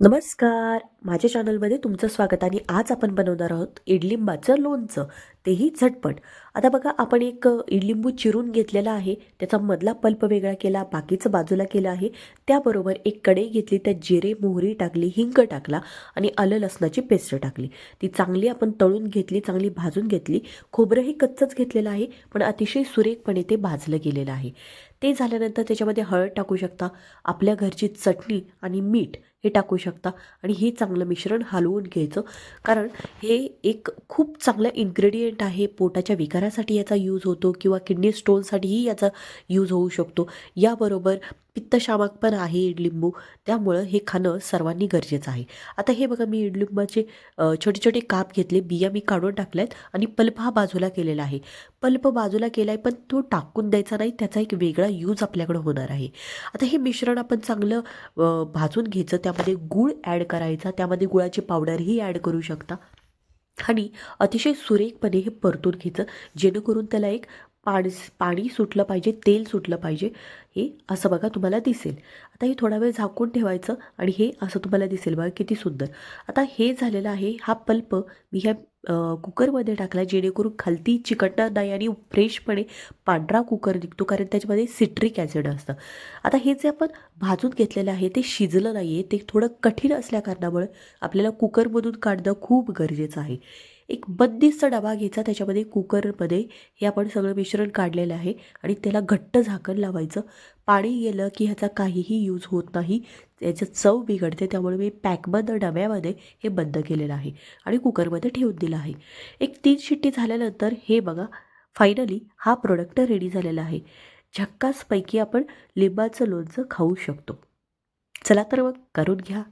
नमस्कार. माझ्या चॅनलमध्ये तुमचं स्वागत आणि आज आपण बनवणार आहोत इडलिंबाचं लोणचं, तेही झटपट. आता बघा आपण एक इडलिंबू चिरून घेतलेला आहे, त्याचा मधला पल्प वेगळा केला, बाकीचं बाजूला केलं आहे. त्याबरोबर एक कढई घेतली, त्यात जिरे, मोहरी टाकली, हिंग टाकला आणि आलं लसणाची पेस्ट टाकली. ती चांगली आपण तळून घेतली, चांगली भाजून घेतली. खोबरंही कच्चंच घेतलेलं आहे, पण अतिशय सुरेखपणे ते भाजलं गेलेलं आहे. ते झाल्यानंतर त्याच्यामध्ये हळद टाकू शकता, आपल्या घरची चटणी आणि मीठ हे टाकू शकता आणि हे चांगलं मिश्रण हलवून घ्यायचं. कारण हे एक खूप चांगलं इन्ग्रेडियंट आहे. पोटाच्या विकारासाठी याचा यूज होतो किंवा किडनी स्टोनसाठीही याचा यूज होऊ शकतो. याबरोबर पित्तशामक पण आहे इडलिंबू, त्यामुळं हे खाणं सर्वांनी गरजेचं आहे. आता हे बघा मी इडलिंबाचे छोटे छोटे काप घेतले, बिया मी काढून टाकल्यात आणि पल्प हा बाजूला केलेला आहे. पल्प बाजूला केला आहे, पण तो टाकून द्यायचा नाही, त्याचा एक वेगळा यूज आपल्याकडं होणार आहे. आता हे मिश्रण आपण चांगलं भाजून घ्यायचं. त्यामध्ये गूळ ॲड करायचा, त्यामध्ये गुळाची पावडरही ॲड करू शकता आणि अतिशय सुरेखपणे हे परतून घ्यायचं, जेणेकरून त्याला एक पाणी पाणी सुटलं पाहिजे, तेल सुटलं पाहिजे. हे असं बघा तुम्हाला दिसेल. आता हे थोडा वेळ झाकून ठेवायचं आणि हे असं तुम्हाला दिसेल बघा किती सुंदर. आता हे झालेलं आहे. हा पल्प मी ह्या कुकरमध्ये टाकला, जेणेकरून खालती चिकटणार नाही आणि फ्रेशपणे पांढरा कुकर निघतो, कारण त्याच्यामध्ये सिट्रिक ॲसिड असतं. आता हे जे आपण भाजून घेतलेलं आहे ते शिजलं नाही आहे, ते थोडं कठीण असल्याकारणामुळे आपल्याला कुकरमधून काढणं खूप गरजेचं आहे. एक बंदिस्त डबा घ्यायचा, त्याच्यामध्ये कुकरमध्ये हे आपण सगळं मिश्रण काढलेलं आहे आणि त्याला घट्ट झाकण लावायचं. पाणी गेलं की ह्याचा काहीही यूज होत नाही, याची चव बिघडते. त्यामुळे मी पॅकबंद डब्यामध्ये हे बंद केलेलं आहे आणि कुकरमध्ये ठेवून दिलं आहे. एक 3 शिट्टी झाल्यानंतर हे बघा, फायनली हा प्रोडक्ट रेडी झालेला आहे. झक्कासपैकी आपण लिंबाचं लोणचं खाऊ शकतो. चला तर मग करून घ्या.